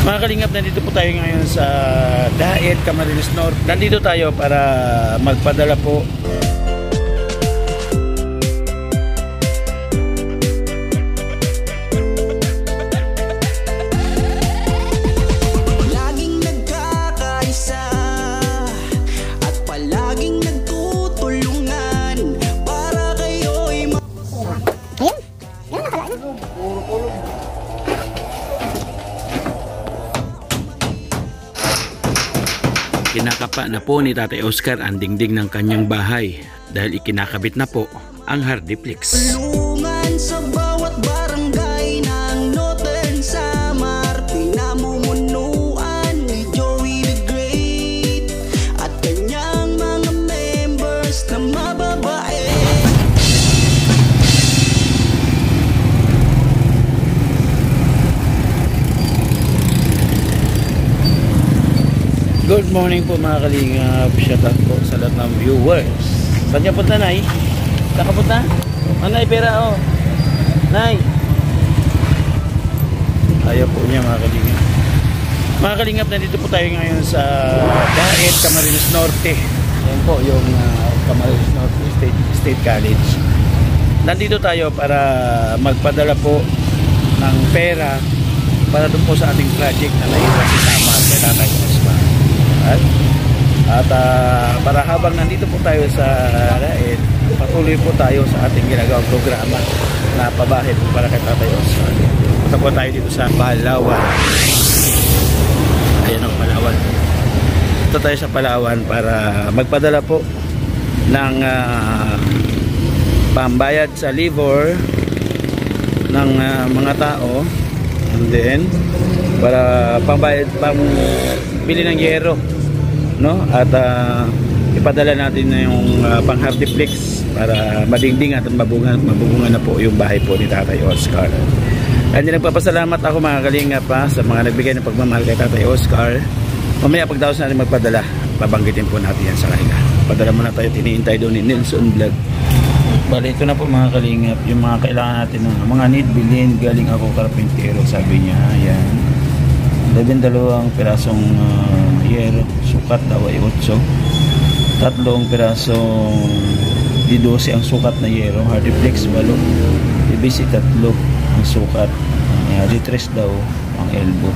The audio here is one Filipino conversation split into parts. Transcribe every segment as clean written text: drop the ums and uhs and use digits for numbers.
Mga kalingap, nandito po tayo ngayon sa Daet, Camarines Norte. Nandito tayo para magpadala po kinakapa na po ni Tatay Oscar ang dingding ng kanyang bahay dahil ikinakabit na po ang Hardiplex. Tulungan sa bawat barangay ng Northern Samar, pinamumunuan ni Joey the Great at kanyang mga members na mababae. Good morning po mga kalingap. Shout out po sa lahat ng viewers. Saan niya punta, Nay? Saan ka punta? Oh, Nay, pera, oh. Nay. Ayaw po niya mga kalingap. Mga kalingap, nandito po tayo ngayon sa Daet, Camarines Norte. Ayan po yung Camarines Norte State College. Nandito tayo para magpadala po ng pera para doon po sa ating project na naiwan si Samar kay Tatay Oscar. At para habang nandito po tayo sa Daet, patuloy po tayo sa ating ginagawang programa na pabahay po para kay Tatay Oscar. Punta po tayo dito sa Palawan. Ayan ang Palawan. Ito tayo sa Palawan para magpadala po ng pambayad sa livor ng mga tao, and then para pambayad, pambili ng yero, no? At ipadala natin na yung pang Hardiplex para madingding at mabubungan na po yung bahay po ni Tatay Oscar. And then nagpapasalamat ako mga kalingap sa mga nagbigay ng pagmamahal kay Tatay Oscar. Mamaya pagdaos natin magpadala, babanggitin po natin yan sa kanila. Padala muna tayo, tiniintay doon ni Nelson Vlog. Bali, ito na po mga kalingap, yung mga kailangan natin ng mga need bilhin. Galing ako karpintero, sabi niya. Ayan, 12 pirasong yero, sukat daw ay 8. 3 pirasong di 12 ang sukat na yero, Hardiplex 8, BBC 3 ang sukat, di 3 daw ang elbow,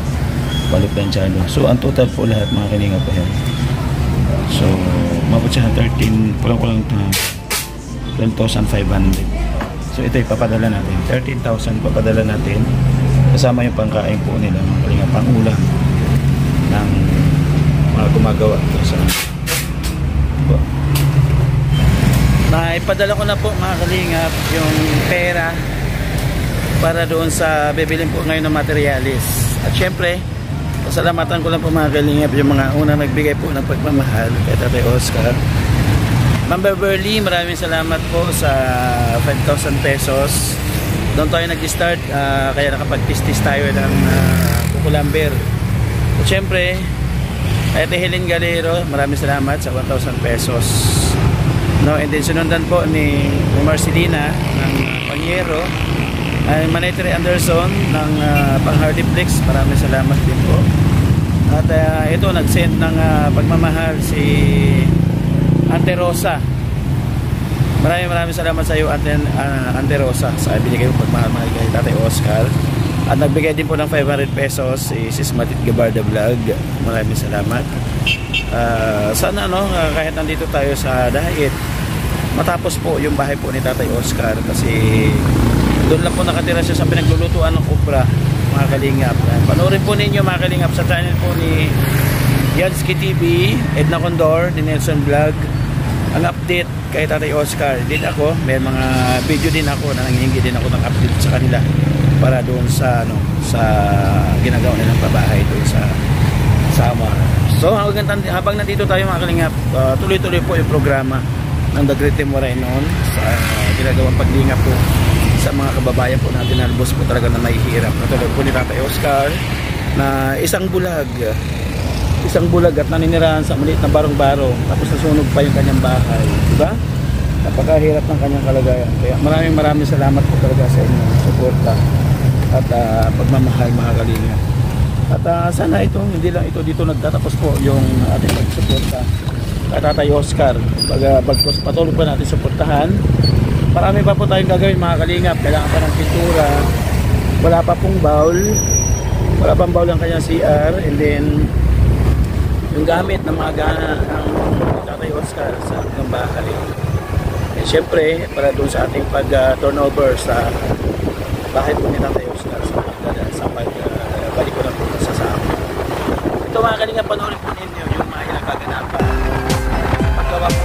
balo planchado. So ang total po lahat mga kalingap pa yan. So mabot siya na 13, kulang 12,500. So ito ipapadala natin, 13,000 papadala natin kasama yung pangkain po nila mga kalingap, pang ulam ng mga gumagawa sa naipadala ko na po mga kalingap yung pera para doon sa bibilin po ngayon ng materialis. At syempre pasalamatan ko lang po mga kalingap yung mga unang nagbigay po ng pagmamahal kay Tatay Oscar. Ma'am Beverly, maraming salamat po sa 5,000 pesos. Doon tayo nag-start, kaya nakapag-tistis tayo ng kukulamber. At syempre Ate Helen Galero, maraming salamat sa 1,000 pesos. No, and then sunundan po ni Marcelina ng Panyero, Manetri Anderson ng pang Hardiplex, maraming salamat din po. At ito nag-send ng pagmamahal si Ante Rosa. Maraming salamat sa iyo Ante Rosa sa binigay mo pagmamahal kay Tatay Oscar. At nagbigay din po ng 500 pesos si Sis Matit Gabarda Vlog. Maraming salamat. Sana kahit nandito tayo sa Daet, matapos po yung bahay po ni Tatay Oscar, kasi doon lang po nakatira siya sa pinaglulutuan ng kupra mga kalingap. Panoorin po ninyo mga kalingap sa channel po ni Yansky TV, Edna Condor, ni Nelson Vlog, ang update kay Tatay Oscar. Din ako, may mga video din ako na nanghihingi din ako ng update sa kanila para doon sa sa ginagawa nilang pabahay doon sa Samar. So habang nandito tayo mga kalingap, tuloy-tuloy po yung programa ng The Great Timoray noon sa ginagawang paglingap po sa mga kababayan po natin na lubos po talaga na mahihirap. Natulad po ni Tatay Oscar na isang bulag at naninirahan sa maliit na barong-barong, tapos nasunog pa yung kanyang bahay, diba? Napakahirap ng kanyang kalagayan. Kaya maraming salamat po talaga sa inyong suporta at pagmamahal mga kalingap. At sana ito, hindi lang ito dito nagtatapos po yung ating pagsuporta kay Tatay Oscar. Bagkus patuloy pa natin suportahan. Marami pa po tayong gagawin mga kalingap. Kailangan pa ng pintura. Wala pa pong bowl. Wala pang bowl ang kanyang CR. And then yung gamit ng mga ng Tatay Oscar sa ng bahay. And syempre para doon sa ating pag-turnover sa bahay po ni Tatay Oscar sa balik ko lang po sa amin. Ito mga kalingap, panoorin po ninyo yung mga ilang kaganapan. Paggawa po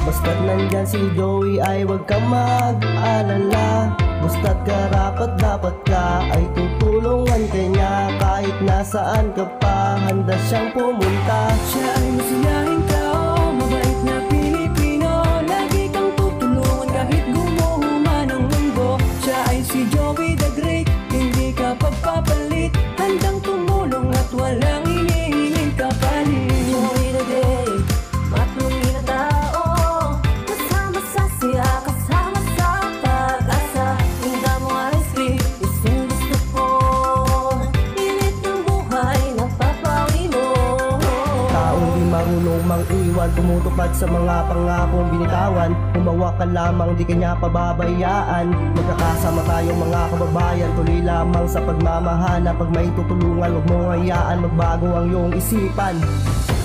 Basta't nandyan si Joey ay huwag kang mag-alala. Basta't karapat dapat ka ay tutulungan kanya. Kahit nasaan ka pa, handa siyang pumunta. Siya ay masiyahing tao, mabait na Pilipino. Lagi kang tutulungan kahit gumuho man ang mundo. Siya ay si Joey the Great, hindi ka pagpapalit. Handang tumulong at walang hinihiling kapalit. Joey the Great, matuloy na tao. Kasama sa siya, kasama sa pag-asa. Hinda mo ay script, isang gusto ko. Pilit ng buhay, napapawi mo. Taong di marunong mang-iwan, tumutupad sa mga pangakong binitawan. Humawa ka lamang, di kanya pababayaan. Magkakasama tayong mga kababayan, tuloy lamang sa pagmamahala. Pag may tutulungan, huwag mong hayaan magbago ang iyong isipan.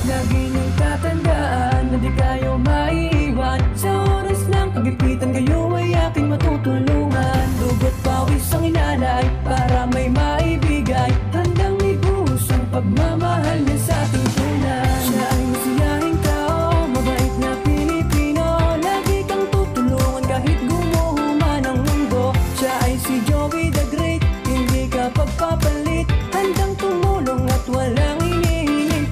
Lagi niyong tatandaan na di kayo maiiwan. Sa oras ng kagipitan kayo ay aking matutulungan. Dugot pawis ang inalay para may maibigay. Handang ibus ang pagmamahal niya sa ating tunay. Siya ay masiyahing tao, mabait na Pilipino. Lagi kang tutulungan kahit gumuho man ang mundo. Siya ay si Joey the Great, hindi ka pagpapalit. Handang tumulong at walang hinihiling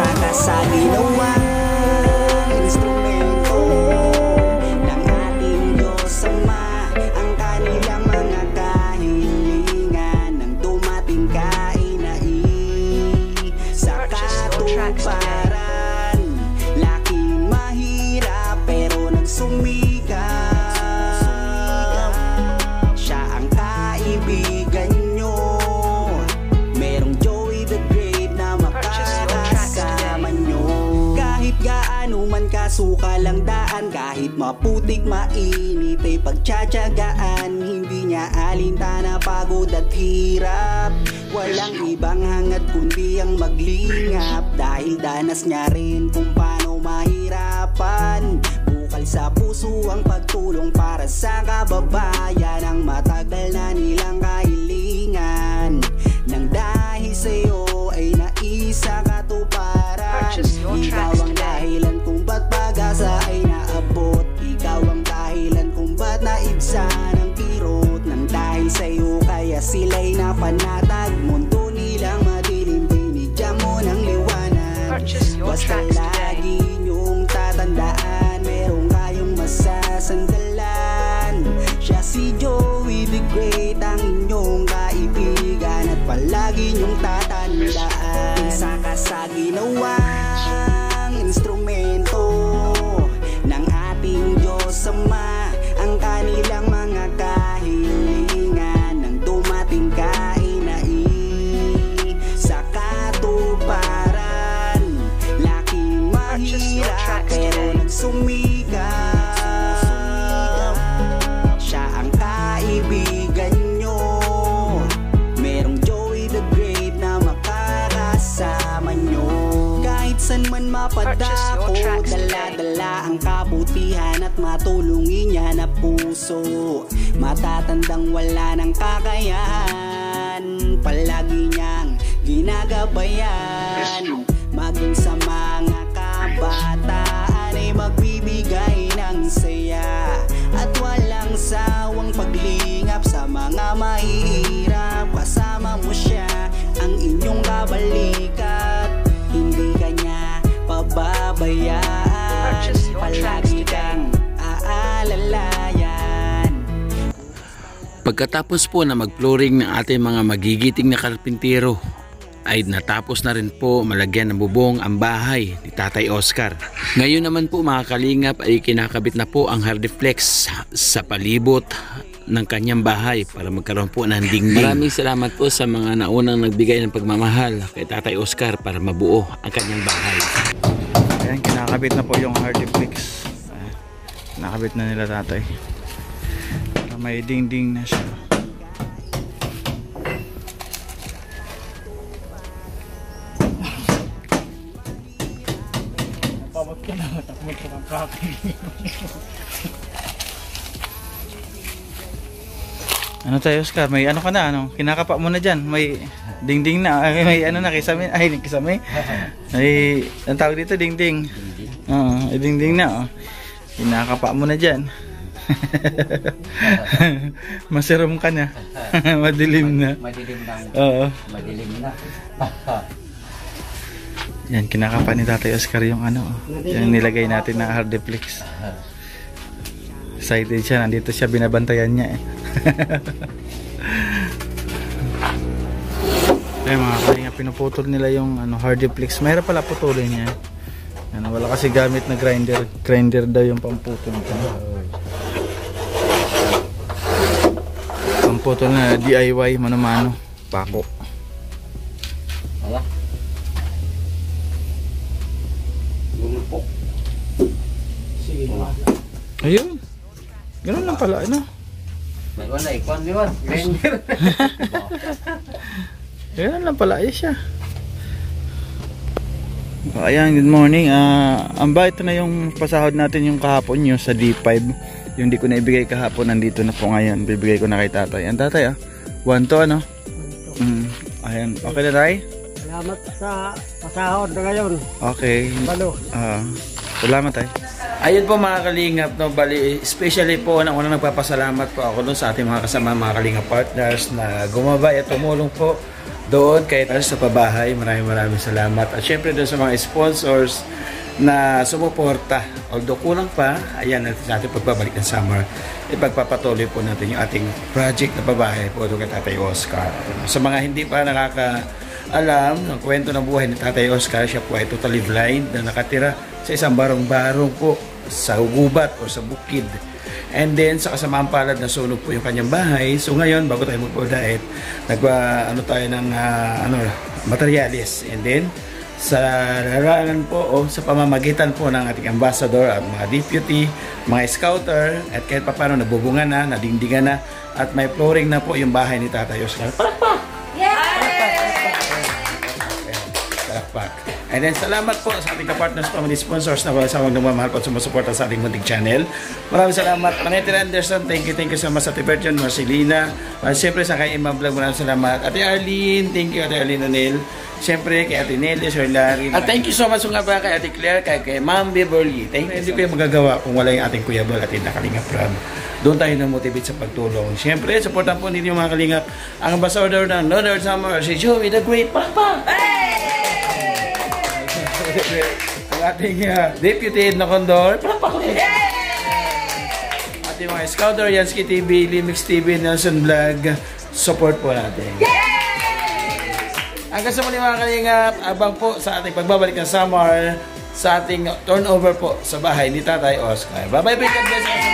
Saka sa ginawang instrumento ng ating Diyos Ama, ang kanilang mga kahilingan nang dumating kainai sa katuparan. Laking mahirap pero nagsumikap, siya ang kaibigan nyo. Merong Joey the Great na makakasama nyo. Kahit gaano man kasukal ang daan, kahit maputik mainit ay pagtsatsagaan, hindi niya alintana pagod at hirap. Walang ibang hangad kundi ang maglingap, dahil danas niya rin kung paano mahirapan. Bukal sa puso ang pagtulong para sa kababayan, ang matagal na nilang kahilingan. Nang dahil sa'yo ay naisa katuparan. Ikaw ang dahilan kung ba't pag-asa ay naabot. Ikaw ang dahilan kung ba't naibsa ng kirot. Nang dahil sa'yo kaya sila'y napanatag. Mundo nilang madilim, binigyan mo ng liwanag. Basta lagi niyong tatandaan, meron kayong masasandalan. Siya si Joey the Great, ang inyong kaibigan, at palagi niyong tatandaan. Isa ka sa ginawang instrumento ng ating Diyos Ama, ang kanilang mga kahilingan nang dumating kainai sa katuparan. Laking mahirap pero nagsumikap, siya ang kaibigan nyo. Merong Joey the Great na makakasama nyo. Kahit san man mapadako, dala-dala ang kabutihan at matulungin niya na puso. Matatandang wala ng kakayahan, palagi niyang ginagabayan. Maging sa mga kabataan ay magbibigay ng saya, at walang sawang paglingap sa mga mahihirap. Kasama mo siya, ang inyong kabalikat, hindi kanya pababayaan. Palagi kang aalalayan. Pagkatapos po na mag-flooring ng ating mga magigiting na karpintero, ay natapos na rin po malagyan ng bubong ang bahay ni Tatay Oscar. Ngayon naman po mga kalingap ay kinakabit na po ang hardiflex sa palibot ng kanyang bahay para magkaroon po ng dingding. Maraming salamat po sa mga naunang nagbigay ng pagmamahal kay Tatay Oscar para mabuo ang kanyang bahay. Ayan, kinakabit na po yung hardiflex. Kinakabit na nila tatay para may dingding na siya. Ano tayo Oscar? May ano ka na? Ano? Kinakapa mo na dyan. May dingding na. May ano na kisame. Ay, kisame. Ay, ang tawag dito dingding. Oo, dingding na. Oh. Kinakapa mo na dyan. Masirom ka na. Madilim na. Madilim na. Oo. Madilim na. Yan, kinakapa ni Tatay Oscar yung ano. Yung nilagay natin na hardiflex. Excited siya. Nandito siya, binabantayan niya eh. Ay mga kalinga, pinuputol nila yung ano, hardiflex. Mahirap pala putulin niya. Ano, wala kasi gamit na grinder. Grinder daw yung pamputol nito. Pamputol na DIY, mano-mano. Pako. Ayun. Ganun lang pala, ano? Wala, ikon liwan. Grinder. Ganun lang pala, ayos siya. Ayan, good morning. Ito na yung pasahod natin yung kahapon nyo sa D5. Yung di ko na ibigay kahapon, nandito na po ngayon. Bibigay ko na kay tatay. Ang tatay 1 to ano? Ayan, okay na tayo? Salamat sa pasahod na ngayon. Okay. Balo. Salamat tayo. Ayun po mga kalingap, no, bali, especially po unang nagpapasalamat po ako dun sa ating mga kasama mga kalingap partners na gumabay at tumulong po doon kay sa pabahay. Maraming salamat. At syempre doon sa mga sponsors na sumuporta. Although kulang pa, ayan natin sa ating pagbabalik ng summer. Ipagpapatuloy po natin yung ating project na pabahay po doon kay Tatay Oscar. Sa mga hindi pa nakakaalam ng kwento ng buhay ni Tatay Oscar, siya po ay totally blind na nakatira sa isang barong-barong po sa gubat o sa bukid. And then, sa kasamaan palad na sunog po yung kanyang bahay. So ngayon, bago tayo magpo-diet, tayo ng materialis. And then, sa larangan po o sa pamamagitan po ng ating ambassador at mga deputy, mga scouter, at kahit pa paano nabubungan na, nadingdingan na, at may flooring na po yung bahay ni Tatay Oscar. Palakpak! Palakpak! And then salamat po sa ating kapartners, family sponsors na walang sawang nagmamahal po at sumusuporta sa ating munting channel. Maraming salamat. Manetty Anderson, thank you so much. Ate Berjan, Marcelina, siyempre sa kay Imam Vlog, maraming salamat. Ate Arlene, thank you Ate Arlene O'Neil. Siyempre kay Ate Nelly, Sir Larry. At thank you so much nga ba kay Ate Claire, kay Ma'am Beverly. Thank you. Hindi ko yung magagawa kung wala yung ating Kuya Bal at yung Kalingap Rob. Doon tayo na-motivate sa pagtulong. Siyempre, supportan po ninyo mga Kalingap. Ang ambassador ng Northern Summer, si Joey the Great. Pakpak! Ang ating deputy na Condor. Pakpak! Ating mga scouter, Yansky TV, Limix TV, Nelson Vlog. Support po natin. Hanggang sa muli mga Kalingap, abang po sa ating pagbabalik ng summer, sa ating turnover po sa bahay ni Tatay Oscar. Bye-bye, God bless.